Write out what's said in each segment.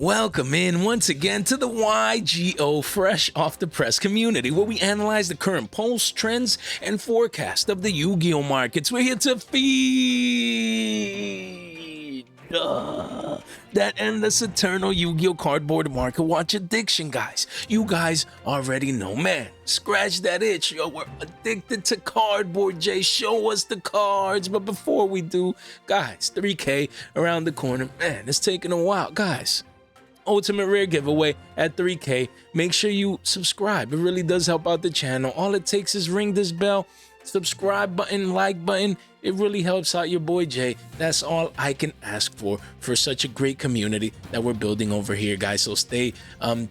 Welcome in once again to the Yugioh Fresh Off the Press community, where we analyze the current pulse, trends, and forecast of the Yu-Gi-Oh markets. We're here to feed that endless eternal Yu-Gi-Oh cardboard market watch addiction, guys. You guys already know, man. Scratch that itch, yo. We're addicted to cardboard, Jay. Show us the cards. But before we do, guys, 3K around the corner. Man, it's taking a while, guys. Ultimate rare giveaway at 3K. Make sure you subscribe. It really does help out the channel. All it takes is ring this bell, subscribe button, like button. It really helps out your boy Jay. That's all I can ask for such a great community that we're building over here, guys. So stay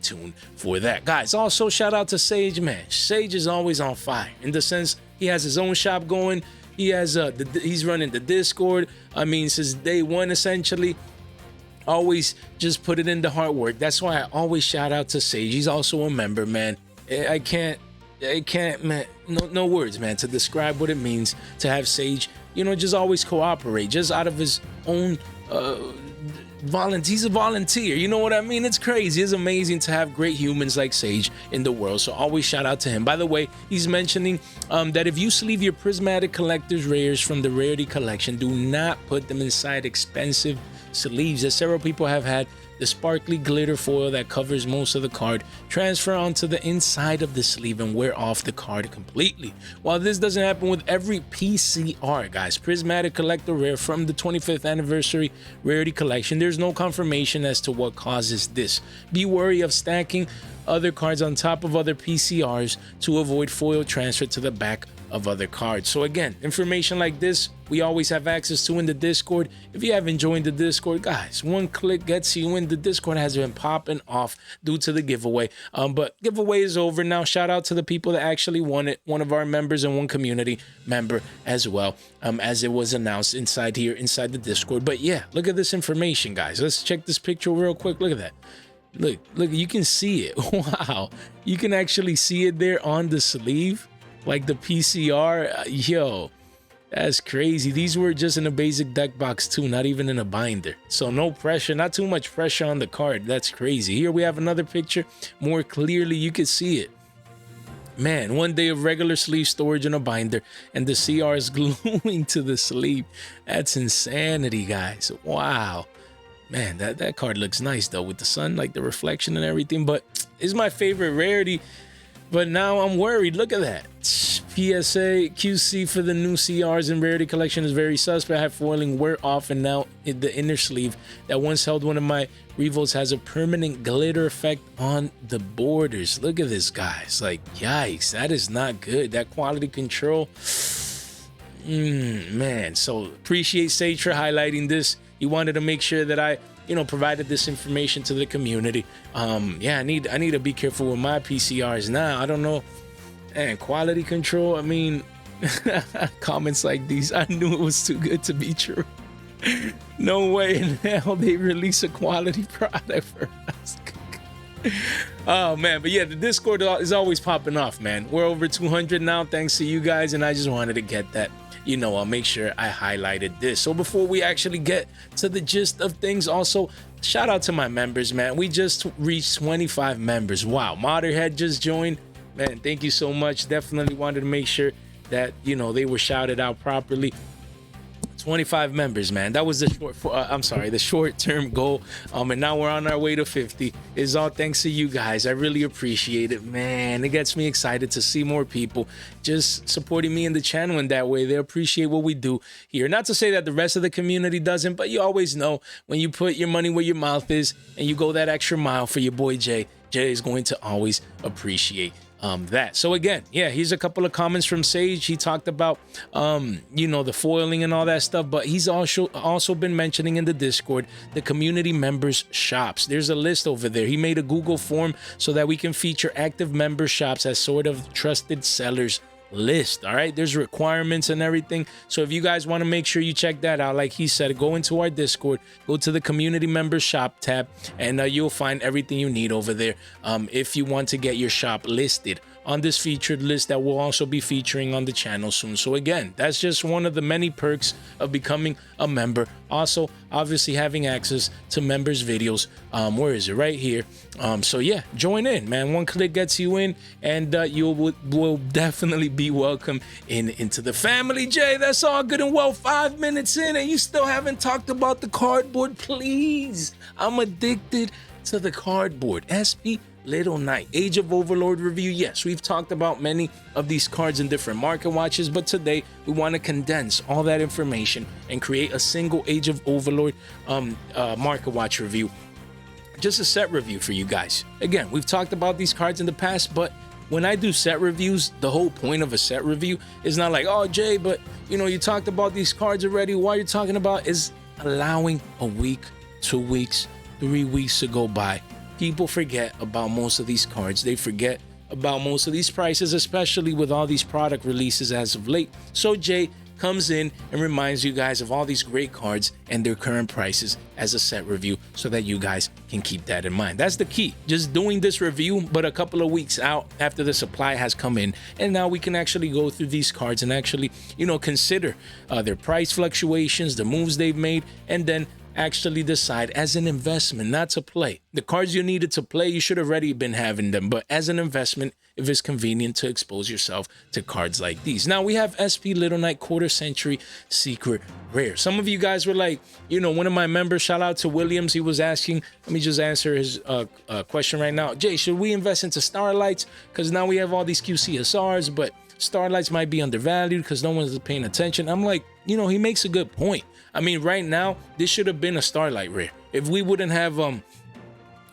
tuned for that, guys. Also, shout out to Sage, man. Sage is always on fire in the sense he has his own shop going. He has he's running the Discord. I mean, since day one, essentially. Always just put it into hard work. That's why I always shout out to Sage. He's also a member, man. I can't, man. No words, man, to describe what it means to have Sage, you know, just always cooperate, just out of his own he's a volunteer, you know what I mean? It's crazy. It's amazing to have great humans like Sage in the world, so always shout out to him. By the way, he's mentioning that if you sleeve your prismatic collector's rares from the rarity collection, do not put them inside expensive sleeves, as several people have had the sparkly glitter foil that covers most of the card transfer onto the inside of the sleeve and wear off the card completely. While this doesn't happen with every PCR, guys, prismatic collector rare from the 25th anniversary rarity collection, there's no confirmation as to what causes this. Be wary of stacking other cards on top of other PCRs to avoid foil transfer to the back of other cards. So again, information like this we always have access to in the Discord. If you haven't joined the Discord, guys, one click gets you in. The Discord has been popping off due to the giveaway, but giveaway is over now. Shout out to the people that actually won it, one of our members and one community member as well, as it was announced inside the Discord. But yeah, look at this information, guys. Let's check this picture real quick. Look at that. Look, you can see it. Wow, you can actually see it there on the sleeve, like the PCR. Yo, that's crazy. These were just in a basic deck box too, not even in a binder. So no pressure, not too much pressure on the card. That's crazy. Here we have another picture. More clearly, you can see it. Man, 1 day of regular sleeve storage in a binder, and the CR is gluing to the sleeve. That's insanity, guys. Wow. Man, that card looks nice though with the sun, like the reflection and everything, but it's my favorite rarity. But now I'm worried. Look at that. PSA QC for the new CRs and rarity collection is very suspect. I have foiling wear off, and now the inner sleeve that once held one of my revos has a permanent glitter effect on the borders. Look at this, guys. Like, yikes, that is not good. That quality control, man. So appreciate Sage for highlighting this. He wanted to make sure that I, you know, provided this information to the community. Yeah, I need to be careful with my PCRs now. I don't know, and quality control. I mean, comments like these, I knew it was too good to be true. No way in hell they release a quality product for us. Oh man, but yeah, the Discord is always popping off, man. We're over 200 now, thanks to you guys, and I just wanted to get that. You know, I'll make sure I highlighted this. So before we actually get to the gist of things, also shout out to my members, man. We just reached 25 members. Wow, Modderhead just joined, man. Thank you so much. Definitely wanted to make sure that, you know, they were shouted out properly. 25 members, man. That was the short-term goal, and now we're on our way to 50. It's all thanks to you guys. I really appreciate it, man. It gets me excited to see more people just supporting me in the channel in that way. They appreciate what we do here. Not to say that the rest of the community doesn't, but you always know when you put your money where your mouth is and you go that extra mile for your boy Jay is going to always appreciate that. So again, yeah, here's a couple of comments from Sage. He talked about you know, the foiling and all that stuff, but he's also been mentioning in the Discord the community members shops. There's a list over there. He made a Google form so that we can feature active member shops as sort of trusted sellers list. All right, there's requirements and everything, so if you guys want to make sure you check that out, like he said, go into our Discord, go to the community member shop tab, and you'll find everything you need over there if you want to get your shop listed on this featured list that will also be featuring on the channel soon. So again, that's just one of the many perks of becoming a member. Also, obviously having access to members videos. Where is it? Right here. So yeah, join in, man. One click gets you in, and you will definitely be welcome into the family. Jay, that's all good and well. 5 minutes in and you still haven't talked about the cardboard. Please, I'm addicted to the cardboard. SP Little Knight Age of Overlord review. Yes, we've talked about many of these cards in different market watches, but today we want to condense all that information and create a single Age of Overlord market watch review. Just a set review for you guys. Again, we've talked about these cards in the past, but when I do set reviews, the whole point of a set review is not like, oh Jay, but you know, you talked about these cards already. Why you're talking about is allowing a week, 2 weeks, 3 weeks to go by. People forget about most of these cards. They forget about most of these prices, especially with all these product releases as of late. So Jay comes in and reminds you guys of all these great cards and their current prices as a set review, so that you guys can keep that in mind. That's the key. Just doing this review, but a couple of weeks out after the supply has come in, and now we can actually go through these cards and actually, you know, consider their price fluctuations, the moves they've made, and then actually decide as an investment, not to play. The cards you needed to play, you should have already been having them, but as an investment, if it's convenient to expose yourself to cards like these. Now we have SP Little Knight Quarter Century Secret Rare. Some of you guys were like, you know, one of my members, shout out to Williams, he was asking, let me just answer his question right now. Jay, should we invest into Starlights? Because now we have all these QCSRs, but Starlights might be undervalued because no one's paying attention. I'm like, you know, he makes a good point. I mean, right now, this should have been a Starlight rare. If we wouldn't have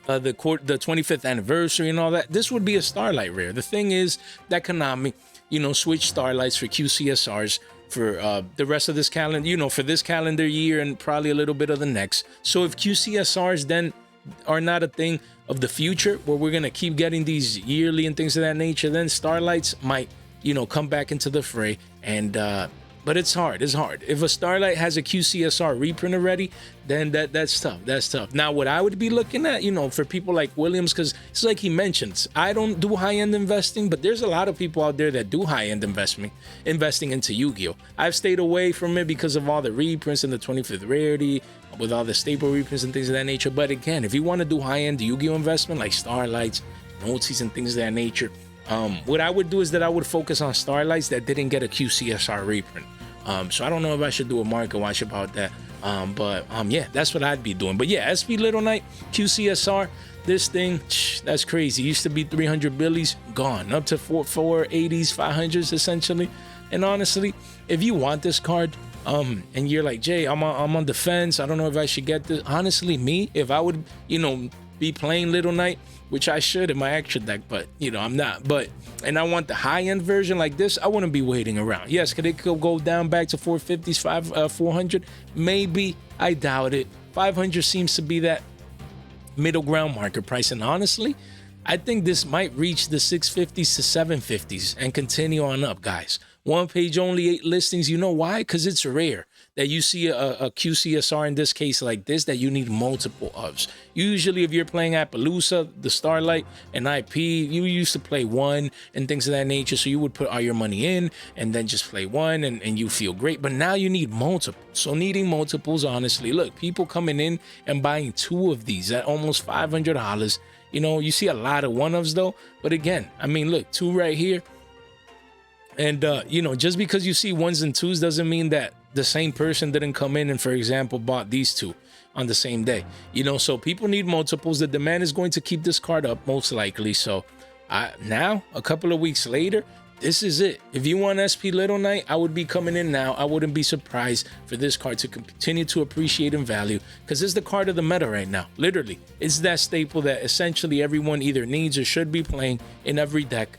the 25th anniversary and all that, this would be a Starlight rare. The thing is that Konami, you know, switched Starlights for QCSRs for the rest of this calendar, you know, for this calendar year and probably a little bit of the next. So if QCSRs then are not a thing of the future, where we're going to keep getting these yearly and things of that nature, then Starlights might, you know, come back into the fray. And but it's hard. It's hard. If a Starlight has a QCSR reprint already, then that's tough. That's tough. Now, what I would be looking at, you know, for people like Williams, because it's like he mentions, I don't do high-end investing, but there's a lot of people out there that do high-end investing into Yu-Gi-Oh. I've stayed away from it because of all the reprints and the 25th rarity, with all the staple reprints and things of that nature. But again, if you want to do high-end Yu-Gi-Oh investment like Starlights, Noties, and things of that nature, what I would do is that I would focus on Starlights that didn't get a QCSR reprint. So I don't know if I should do a market watch about that. But yeah, that's what I'd be doing. But yeah, SP Little Knight QCSR, this thing, that's crazy. It used to be 300 billies, gone up to 480s, 500s essentially. And honestly, if you want this card, and you're like, Jay, I'm on the fence, I don't know if I should get this. Honestly, me, if I would, you know, be playing Little Knight, which I should in my extra deck, but you know, I'm not. But and I want the high-end version like this, I wouldn't be waiting around. Yes, could it go down back to 450s, 400? Maybe. I doubt it. 500 seems to be that middle ground market price, and honestly, I think this might reach the 650s to 750s and continue on up, guys. One page only, 8 listings. You know why? Because it's rare that you see a QCSR in this case like this that you need multiple ofs. Usually if you're playing Appaloosa, the Starlight, and IP, you used to play one and things of that nature. So you would put all your money in and then just play one and you feel great. But now you need multiple. So needing multiples, honestly, look, people coming in and buying 2 of these at almost $500. You know, you see a lot of one-ofs though. But again, I mean, look, 2 right here. And, you know, just because you see 1s and 2s doesn't mean that the same person didn't come in and, for example, bought these 2 on the same day. You know, so people need multiples. The demand is going to keep this card up, most likely. So now, a couple of weeks later, this is it. If you want SP Little Knight, I would be coming in now. I wouldn't be surprised for this card to continue to appreciate in value, because it's the card of the meta right now. Literally, it's that staple that essentially everyone either needs or should be playing in every deck.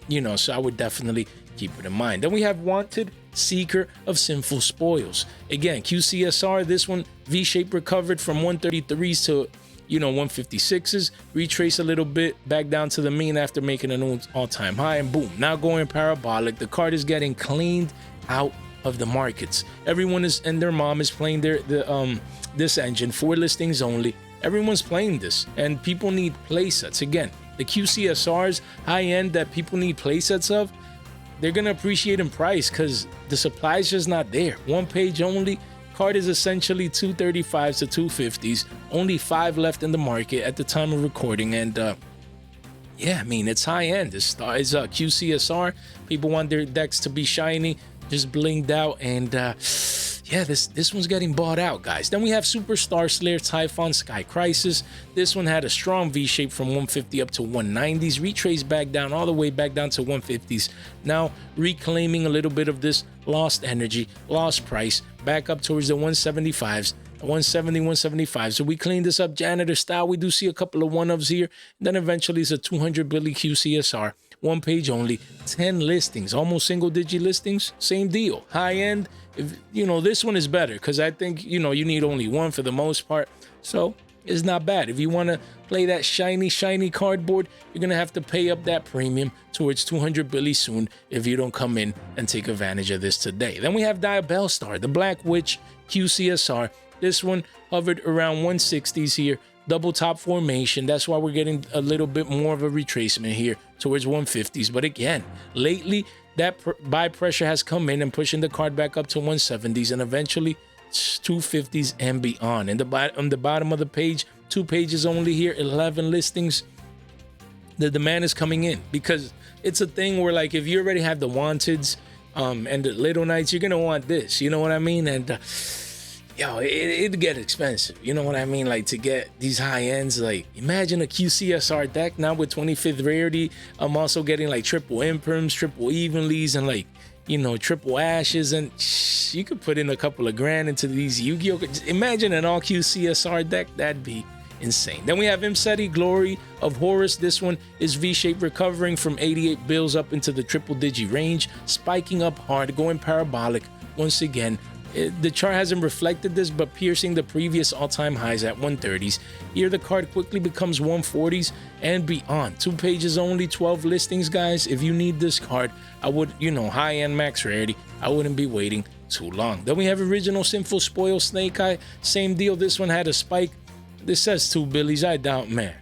You know, so I would definitely keep it in mind. Then we have Wanted Seeker of Sinful Spoils. Again, QCSR, this one V-shape recovered from 133s to, 156s, retrace a little bit back down to the mean after making an all-time high, and boom, now going parabolic. The card is getting cleaned out of the markets. Everyone is, and their mom is playing this engine, 4 listings only. Everyone's playing this, and people need playsets. Again, the QCSRs, high-end, that people need playsets of, they're gonna appreciate in price because the supply is just not there. 1 page only. Card is essentially 235s to 250s. Only 5 left in the market at the time of recording, and yeah, I mean, it's high-end. This is QCSR. People want their decks to be shiny, just blinged out, and yeah, this one's getting bought out, guys. Then we have Superstar Slayer Typhon Sky Crisis. This one had a strong V-shape from 150 up to 190s, retraced back down all the way back down to 150s. Now reclaiming a little bit of this lost energy, lost price, back up towards the 175s. 170, 175. So we cleaned this up janitor style. We do see a couple of one-ups here. Then eventually it's a 200 Billy QCSR. 1 page only, 10 listings, almost single-digit listings. Same deal. High-end, if this one is better because I think you need only 1 for the most part. So it's not bad. If you want to play that shiny cardboard, you're gonna have to pay up that premium towards 200 Billy soon if you don't come in and take advantage of this today. Then we have Diabell Star, the Black Witch QCSR. This one hovered around 160s here. Double top formation. That's why we're getting a little bit more of a retracement here towards 150s. But again, lately that buy pressure has come in and pushing the card back up to 170s and eventually 250s and beyond. And on the bottom of the page, 2 pages only here, 11 listings. The demand is coming in because it's a thing where, like, if you already have the wanteds and the little knights, you're gonna want this. You know what I mean? And it'd get expensive. You know what I mean? Like, to get these high ends, like, imagine a QCSR deck now with 25th rarity. I'm also getting like triple imperms, triple evenlies, and like, triple ashes. And you could put in a couple of grand into these Yu-Gi-Oh! Imagine an all QCSR deck. That'd be insane. Then we have Imseti, Glory of Horus. This one is V-shaped, recovering from 88 bills up into the triple digi range, spiking up hard, going parabolic once again. The chart hasn't reflected this, but piercing the previous all-time highs at 130s. Here the card quickly becomes 140s and beyond. 2 pages only, 12 listings, guys. If you need this card, I would, high-end max rarity, I wouldn't be waiting too long. Then we have Original Sinful Spoil Snake Eye. Same deal. This one had a spike. This says 2 billies. I doubt, man.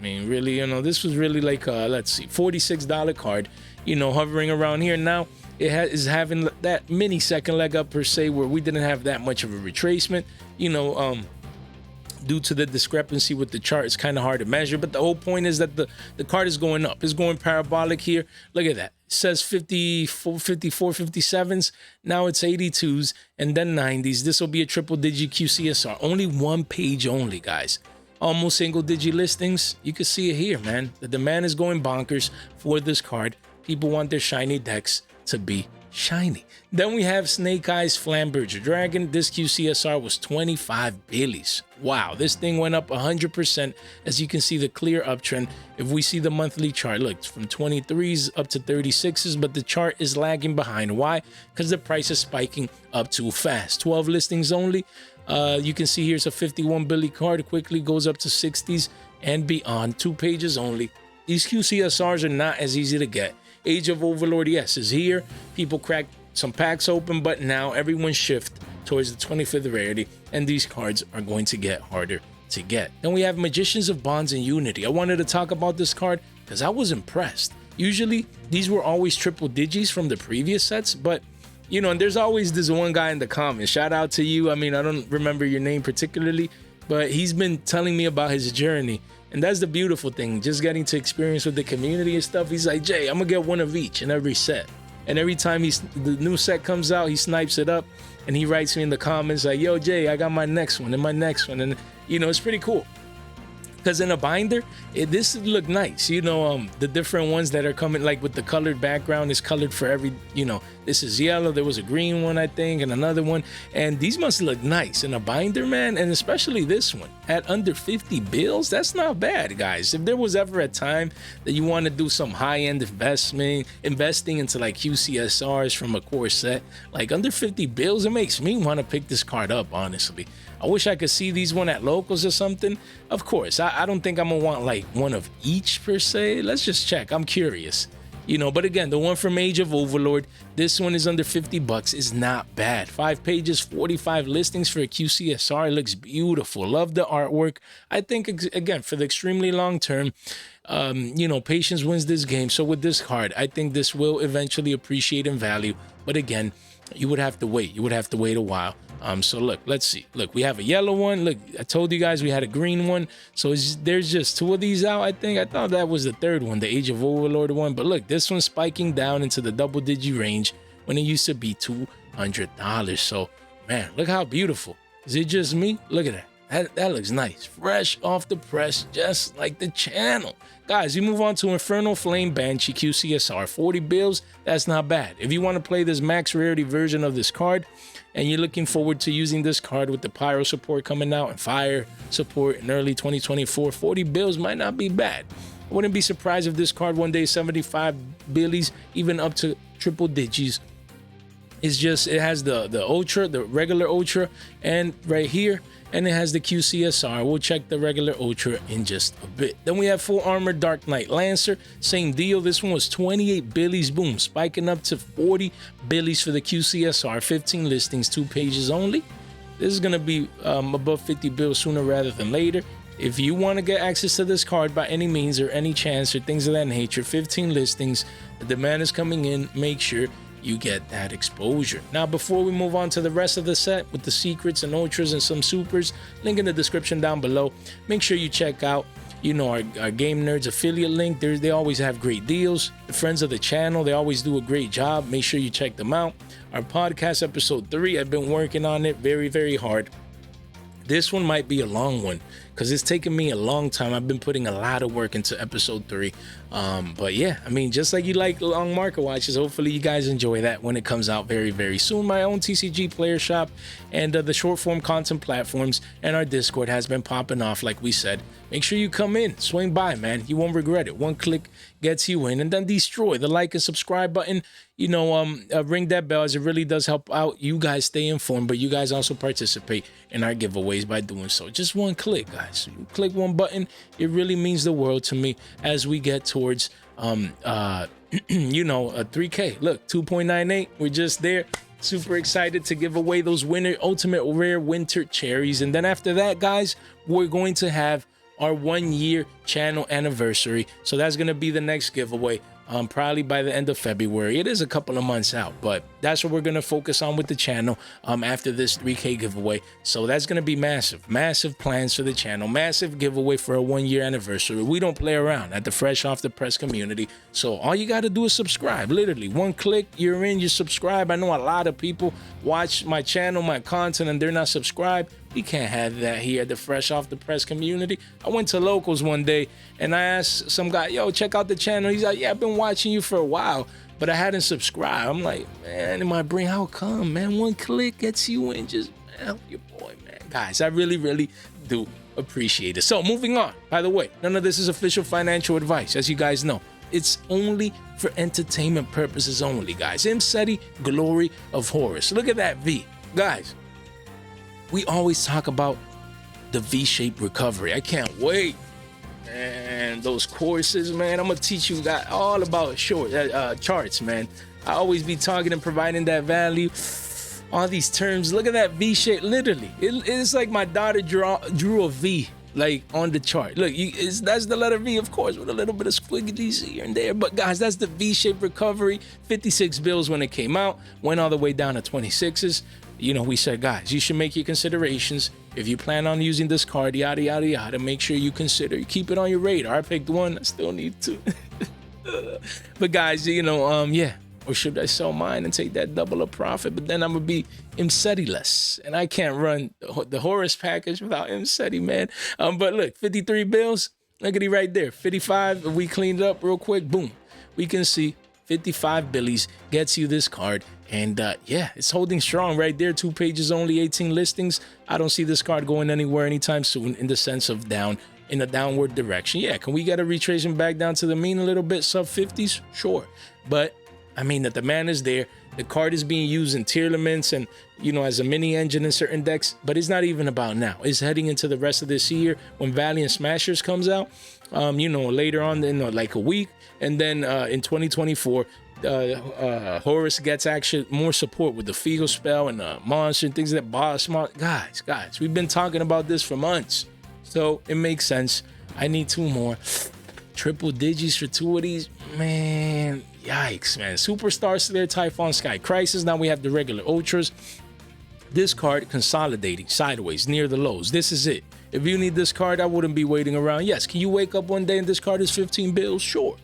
Really, this was really like let's see, $46 card, hovering around here now. It is having that mini second leg up per se, where we didn't have that much of a retracement, due to the discrepancy with the chart. It's kind of hard to measure, but the whole point is that the card is going up. It's going parabolic here. Look at that. It says 54, 57s. Now it's 82s and then 90s. This will be a triple digi QCSR. Only 1 page only, guys. Almost single digi listings. You can see it here, man. The demand is going bonkers for this card. People want their shiny decks to be shiny. Then we have Snake Eyes Flamberger Dragon. This QCSR was 25 billies. Wow, this thing went up 100%. As you can see, the clear uptrend. If we see the monthly chart, look, from 23s up to 36s, but the chart is lagging behind. Why? Because the price is spiking up too fast. 12 listings only. You can see here's a 51 billy card. Quickly goes up to 60s and beyond. 2 pages only. These QCSRs are not as easy to get. Age of Overlord, yes, is here. People cracked some packs open, but now everyone shift towards the 25th rarity, and these cards are going to get harder to get. Then we have Magicians of Bonds and Unity. I wanted to talk about this card because I was impressed. Usually, these were always triple digis from the previous sets, but, and there's always this one guy in the comments. Shout out to you. I mean, I don't remember your name particularly, but he's been telling me about his journey. And that's the beautiful thing, just getting to experience with the community and stuff. He's like, Jay, I'm gonna get one of each in every set. And every time the new set comes out, he snipes it up and he writes me in the comments like, yo, Jay, I got my next one and my next one. And, it's pretty cool. Because in a binder, this look nice. The different ones that are coming, like with the colored background, is colored for every, this is yellow. There was a green one, I think, and another one. And these must look nice in a binder, man. And especially this one at under 50 bills. That's not bad, guys. If there was ever a time that you want to do some high-end investing into like QCSRs from a core set, like under 50 bills, it makes me want to pick this card up, honestly. I wish I could see these one at locals or something. Of course, I don't think I'm gonna want like one of each per se. Let's just check. I'm curious. You know, but again, the one from Age of Overlord, this one is under 50 bucks. Is not bad. 5 pages, 45 listings for a QCSR. It looks beautiful. Love the artwork. I think, again, for the extremely long term, you know, patience wins this game. So with this card, I think this will eventually appreciate in value. But again, you would have to wait. You would have to wait a while. So look, let's see. Look, we have a yellow one. Look, I told you guys we had a green one. So there's just 2 of these out, I think. I thought that was the 3rd one, the Age of Overlord one. But look, this one's spiking down into the double-digit range when it used to be $200. So, man, look how beautiful. Is it just me? Look at that. That looks nice. Fresh off the press, just like the channel. Guys, we move on to Infernal Flame Banshee QCSR. 40 bills, that's not bad. If you want to play this max rarity version of this card, and you're looking forward to using this card with the Pyro support coming out and Fire support in early 2024, 40 bills might not be bad. I wouldn't be surprised if this card one day 75 billies, even up to triple digits. It's just, it has the Ultra, the regular Ultra, and right here, and it has the QCSR. We'll check the regular Ultra in just a bit. Then we have Full Armor Dark Knight Lancer. Same deal. This one was 28 billies. Boom. Spiking up to 40 billies for the QCSR. 15 listings, 2 pages only. This is going to be above 50 bills sooner rather than later. If you want to get access to this card by any means or any chance or things of that nature, 15 listings, the demand is coming in. Make sure you get that exposure. Now, before we move on to the rest of the set with the secrets and ultras and some supers, link in the description down below. Make sure you check out, you know, our Game Nerds affiliate link. They always have great deals. The friends of the channel, they always do a great job. Make sure you check them out. Our podcast episode 3, I've been working on it very, very hard. This one might be a long one because it's taken me a long time. I've been putting a lot of work into episode 3. But yeah, I mean, just like you like long market watches, hopefully you guys enjoy that when it comes out very, very soon. My own TCG player shop and the short form content platforms and our Discord has been popping off, like we said. Make sure you come in, swing by, man. You won't regret it. One click gets you in, and then destroy the like and subscribe button. You know, ring that bell, as it really does help out you guys stay informed, but you guys also participate in our giveaways by doing so. Just one click, guys. You click one button, it really means the world to me as we get towards you know, a 3K. Look, 2.98, we're just there. Super excited to give away those ultimate rare winter cherries. And then after that, guys, we're going to have our 1-year channel anniversary. So that's going to be the next giveaway. Probably by the end of February. It is a couple of months out, but that's what we're going to focus on with the channel after this 3K giveaway. So that's going to be massive plans for the channel, massive giveaway for a 1-year anniversary. We don't play around at the Fresh Off the Press community. So all you got to do is subscribe. Literally one click, you're in, you subscribe. I know a lot of people watch my channel, my content, and they're not subscribed. We can't have that here at the Fresh Off the Press community. I went to locals one day and I asked some guy, yo, check out the channel. He's like, yeah, I've been watching you for a while, but I hadn't subscribed. I'm like, man, in my brain, how come, man? One click gets you in. Just help your boy, man. Guys, I really, really do appreciate it. So moving on. By the way, none of this is official financial advice, as you guys know. It's only for entertainment purposes only, guys. Imseti, Glory of Horus. Look at that V. Guys, we always talk about the V-shaped recovery. I can't wait. Man, those courses, man. I'm going to teach you guys all about charts, man. I always be talking and providing that value. All these terms. Look at that V-shape. Literally. It's like my daughter drew a V, like, on the chart. Look, that's the letter V, of course, with a little bit of squigglies here and there. But, guys, that's the V-shaped recovery. 56 bills when it came out. Went all the way down to 26s. You know, we said, guys, you should make your considerations. If you plan on using this card, yada, yada, yada, make sure you keep it on your radar. I picked one. I still need to. But, guys, you know, yeah. Or should I sell mine and take that double of profit? But then I'm going to be Imseti-less. And I can't run the Horus package without Imseti, man. But look, 53 bills. Look at it right there. 55. If we cleaned it up real quick, boom. We can see 55 billies gets you this card. And yeah, it's holding strong right there. 2 pages only, 18 listings. I don't see this card going anywhere anytime soon in the sense of in a downward direction. Yeah, can we get a retracement back down to the mean a little bit? Sub 50s? Sure. But I mean, the demand is there. The card is being used in tier limits and, you know, as a mini engine in certain decks, but it's not even about now. It's heading into the rest of this year when Valiant Smashers comes out, you know, later on in like a week. And then in 2024, Horus gets actually more support with the Figo spell and monster and things that boss. Guys, we've been talking about this for months. So it makes sense. I need 2 more. Triple digis for 2 of these. Man, yikes, man. Superstar Slayer, Typhon Sky Crisis. Now we have the regular Ultras. This card consolidating sideways near the lows. This is it. If you need this card, I wouldn't be waiting around. Yes, can you wake up one day and this card is 15 bills? Sure,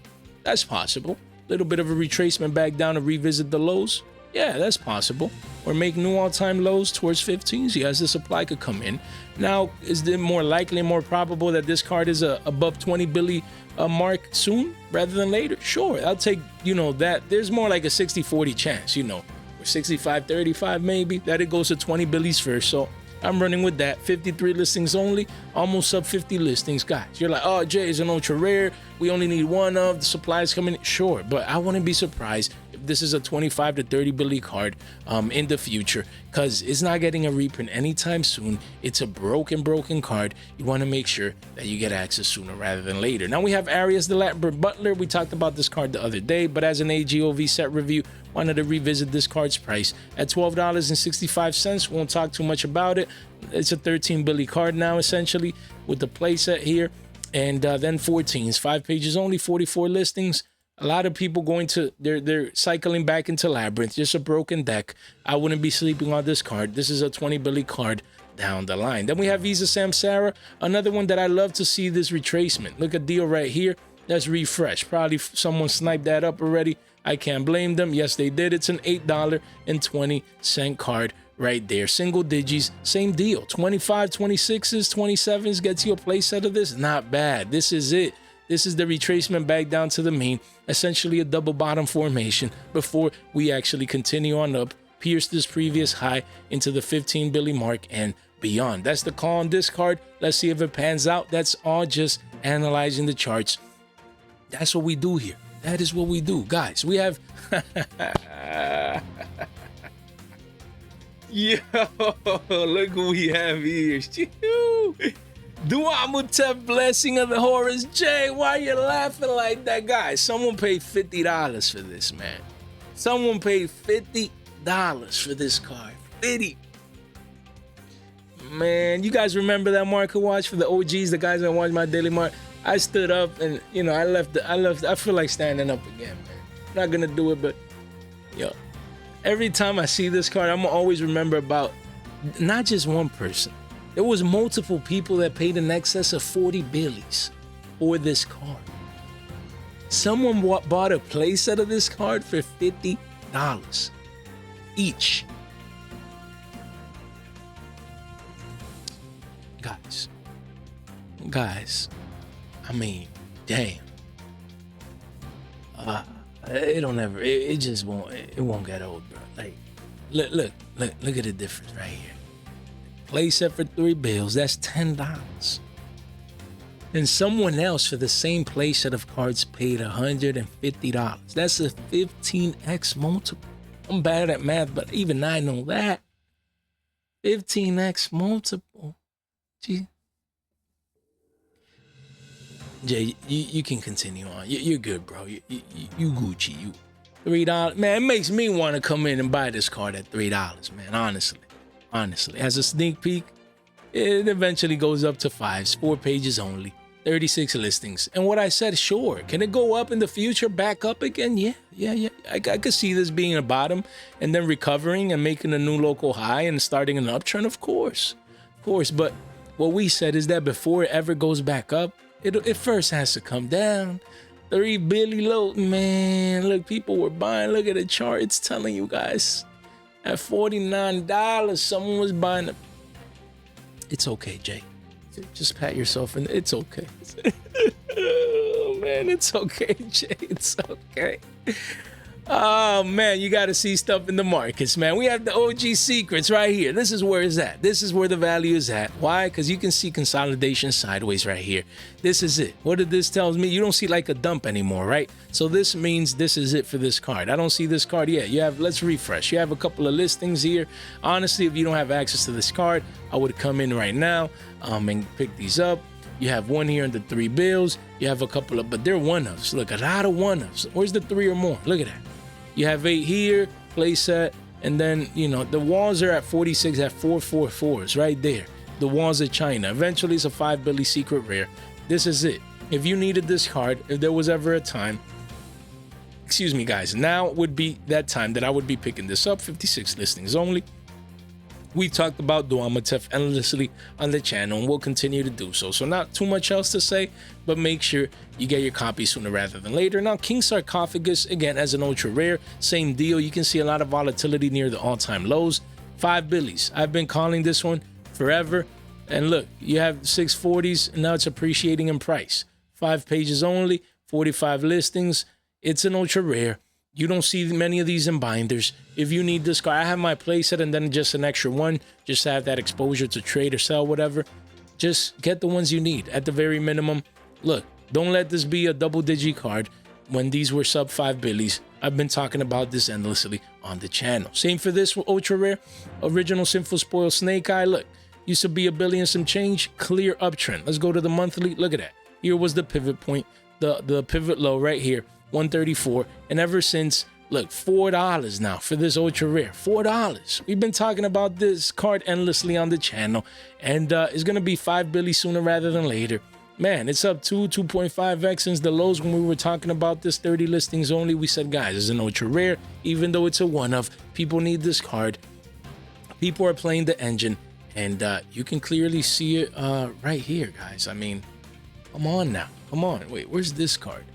that's possible. Little bit of a retracement back down to revisit the lows. Yeah, that's possible. Or make new all-time lows towards 15s. Yes, the supply could come in. Now, is it more likely and more probable that this card is above 20 billy mark soon rather than later? Sure, I'll take, you know, that. There's more like a 60-40 chance, you know, or 65-35 maybe, that it goes to 20 billies first. So I'm running with that. 53 listings only, almost sub 50 listings. Guys, you're like, oh, Jay, is an ultra rare. We only need 1 of the supplies coming in. Sure, but I wouldn't be surprised if this is a 25 to 30 billy card in the future, because it's not getting a reprint anytime soon. It's a broken card. You want to make sure that you get access sooner rather than later. Now we have Arias the Latin Butler. We talked about this card the other day, but as an AGOV set review, wanted to revisit this card's price at $12.65. Won't talk too much about it. It's a 13 billy card now, essentially, with the playset here. And then 14s, 5 pages only, 44 listings. A lot of people going to, they're cycling back into Labyrinth. Just a broken deck. I wouldn't be sleeping on this card. This is a 20 billy card down the line. Then we have Visa Samsara, another one that I love to see this retracement. Look at deal right here. That's refresh. Probably someone sniped that up already. I can't blame them. Yes, they did. It's an $8.20 card right there. Single digis, same deal. 25, 26s, 27s gets you a playset of this. Not bad. This is it. This is the retracement back down to the main. Essentially a double bottom formation before we actually continue on up, pierce this previous high into the 15 billy mark and beyond. That's the call on this card. Let's see if it pans out. That's all just analyzing the charts. That's what we do here. That is what we do, guys. We have yo, look who we have here. Duamutep Blessing of the Horus. Jay, why you laughing like that, guys? Someone paid $50 for this, man. Someone paid $50 for this card. 50. Man, you guys remember that market watch for the OGs, the guys that watch my daily market? I stood up and, you know, I feel like standing up again, man. I'm not gonna do it, but yo, every time I see this card, I'm gonna always remember about not just one person. There was multiple people that paid in excess of 40 billies for this card. Someone bought a playset of this card for $50 each. Guys, I mean, damn. It just won't get old, bro. Like, look at the difference right here. Playset for 3 bills, that's $10. And someone else for the same playset of cards paid $150. That's a 15x multiple. I'm bad at math, but even I know that. 15x multiple. Gee. Jay, you can continue on. You're good, bro. You Gucci. You $3. Man, it makes me want to come in and buy this card at $3, man. Honestly. As a sneak peek, it eventually goes up to 5s, 4 pages only, 36 listings. And what I said, sure. Can it go up in the future, back up again? Yeah. I could see this being a bottom and then recovering and making a new local high and starting an uptrend, of course. But what we said is that before it ever goes back up, it first has to come down. 3 billion low, man. Look, people were buying. Look at the chart. It's telling you guys. At $49, someone was buying it. It's okay, Jay. Just pat yourself in. It's okay. Oh, man, it's okay, Jay. It's okay. Oh man, you got to see stuff in the markets, man. We have the OG secrets right here. This is where it's at. This is where the value is at. Why? Because you can see consolidation sideways right here. This is it. What did this tells me? You don't see like a dump anymore, right? So this means this is it for this card. I don't see this card yet. You have, let's refresh. You have a couple of listings here. Honestly, if you don't have access to this card, I would come in right now and pick these up. You have one here in the 3 bills. You have a couple of, but they're one-ofs. Look, a lot of one-ofs. Where's the 3 or more? Look at that. You have 8 here, playset, and then, you know, the walls are at 46 at 444s right there. The walls of China. Eventually, it's a 5 Billy secret rare. This is it. If you needed this card, if there was ever a time, excuse me, guys, now would be that time that I would be picking this up. 56 listings only. We talked about Duel endlessly on the channel, and we'll continue to do so. So not too much else to say, but make sure you get your copy sooner rather than later. Now, King Sarcophagus, again, as an ultra rare, same deal. You can see a lot of volatility near the all-time lows. 5 Billies. I've been calling this one forever. And look, you have 640s, and now it's appreciating in price. 5 pages only, 45 listings. It's an ultra rare. You don't see many of these in binders. If you need this card, I have my playset and then just an extra one, just to have that exposure to trade or sell, whatever. Just get the ones you need at the very minimum. Look, don't let this be a double digi card when these were sub 5 Billies. I've been talking about this endlessly on the channel. Same for this ultra rare, original Sinful Spoil Snake Eye. Look, used to be $1 billion and some change, clear uptrend. Let's go to the monthly. Look at that. Here was the pivot point, the pivot low right here. 134, and ever since, look, $4 now for this ultra rare. $4. We've been talking about this card endlessly on the channel, and it's gonna be 5 Billy sooner rather than later. Man, it's up 2.5x since the lows when we were talking about this. 30 listings only. We said, guys, it's an ultra rare, even though it's a one-of. People need this card. People are playing the engine, and you can clearly see it right here, guys. I mean, come on now, come on. Wait, where's this card?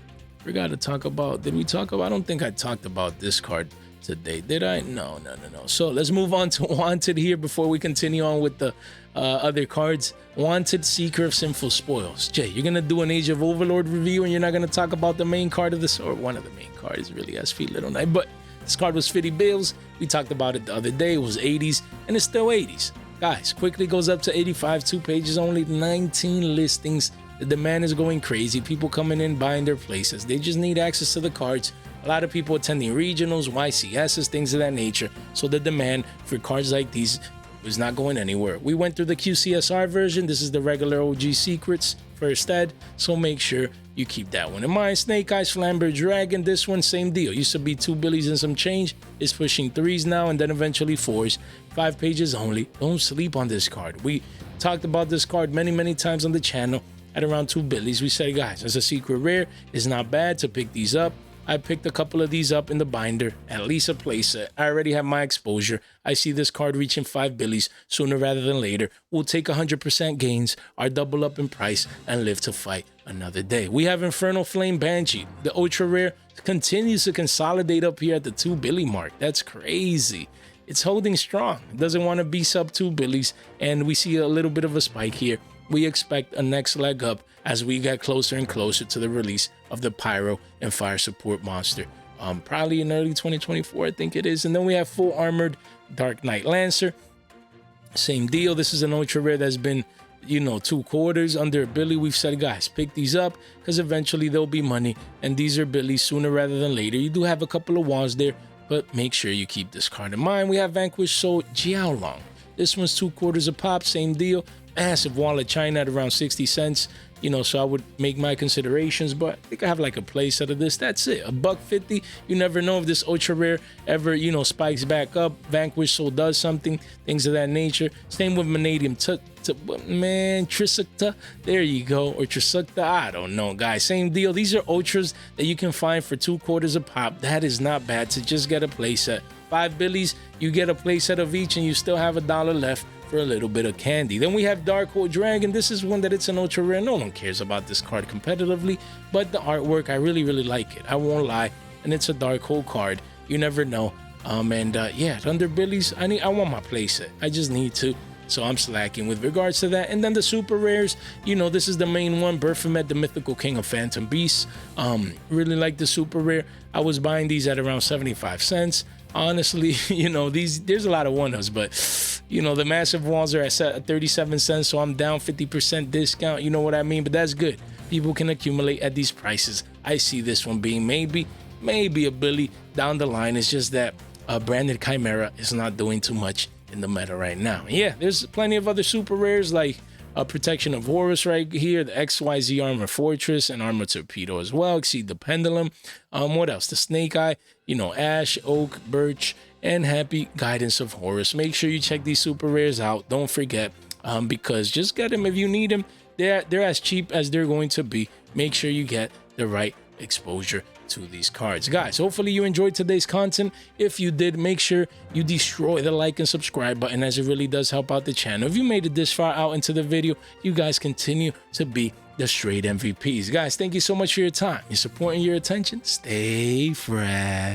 Forgot to talk about, did we talk about, I don't think I talked about this card today, did I? No. So let's move on to Wanted here before we continue on with the other cards. Wanted, Seeker of Sinful Spoils. Jay, you're going to do an Age of Overlord review and you're not going to talk about the main card of this, or one of the main cards, really, SP Little Knight, but this card was 50 bills. We talked about it the other day. It was 80s, and it's still 80s. Guys, quickly goes up to 85, 2 pages only, 19 listings. The demand is going crazy. People coming in, buying their places. They just need access to the cards. A lot of people attending regionals, YCSs, things of that nature. So the demand for cards like these is not going anywhere. We went through the QCSR version. This is the regular OG secrets first ed. So make sure you keep that one in mind. Snake Eyes, Flamber Dragon. This one, same deal. Used to be 2 Billies and some change. It's pushing 3s now and then eventually 4s. 5 pages only. Don't sleep on this card. We talked about this card many times on the channel. At around 2 Billies, we said, guys, as a secret rare, it's not bad to pick these up. I picked a couple of these up in the binder, at least a playset. I already have my exposure. I see this card reaching 5 Billies sooner rather than later. We'll take 100% gains, our double up in price, and live to fight another day. We have Infernal Flame Banshee. The ultra rare continues to consolidate up here at the 2 Billy mark. That's crazy. It's holding strong. It doesn't want to be sub 2 Billies, and we see a little bit of a spike here. We expect a next leg up as we get closer and closer to the release of the Pyro and Fire Support monster. Probably in early 2024, I think it is. And then we have Full Armored Dark Knight Lancer. Same deal. This is an ultra rare that's been, you know, 2 quarters under $1 billion. We've said, guys, pick these up because eventually there'll be money. And these are Billies sooner rather than later. You do have a couple of walls there, but make sure you keep this card in mind. We have Vanquished Soul Jiaolong. This one's 2 quarters a pop. Same deal. Massive wall of China at around 60 cents, you know, so I would make my considerations, but I think I have like a play set of this. That's it, $1.50. You never know if this ultra rare ever, you know, spikes back up. Vanquish Soul does something, things of that nature. Same with Vanadium man, Trisukta, there you go, or Trisukta, I don't know, guys. Same deal. These are ultras that you can find for 2 quarters a pop. That is not bad to just get a play set. 5 Billies, you get a play set of each, and you still have $1 left for a little bit of candy. Then we have Darkhold Dragon. This is one that it's an ultra rare. No one cares about this card competitively, but the artwork, I really like it. I won't lie, and it's a Darkhold card. You never know. Yeah, under Billies, I want my playset. I just need to. so I'm slacking with regards to that. And then the super rares, you know, this is the main one, Baphomet, the mythical king of phantom beasts. Really like the super rare. I was buying these at around 75 cents. Honestly, you know, there's a lot of one-ups, but you know, the massive ones are at 37 cents, so I'm down 50% discount, you know what I mean? But that's good. People can accumulate at these prices. I see this one being maybe a Billy down the line. It's just that branded Chimera is not doing too much in the meta right now. Yeah, there's plenty of other super rares like Protection of Horus right here, the XYZ Armor Fortress and Armor Torpedo as well. Exceed the Pendulum. What else? The Snake Eye, you know, Ash, Oak, Birch, and Happy Guidance of Horus. Make sure you check these super rares out. Don't forget, because just get them if you need them. They're as cheap as they're going to be. Make sure you get the right exposure to these cards. Guys, hopefully you enjoyed today's content. If you did, make sure you destroy the like and subscribe button, as it really does help out the channel. If you made it this far out into the video, you guys continue to be the straight MVPs. Guys, thank you so much for your time, your support, and your attention. Stay fresh.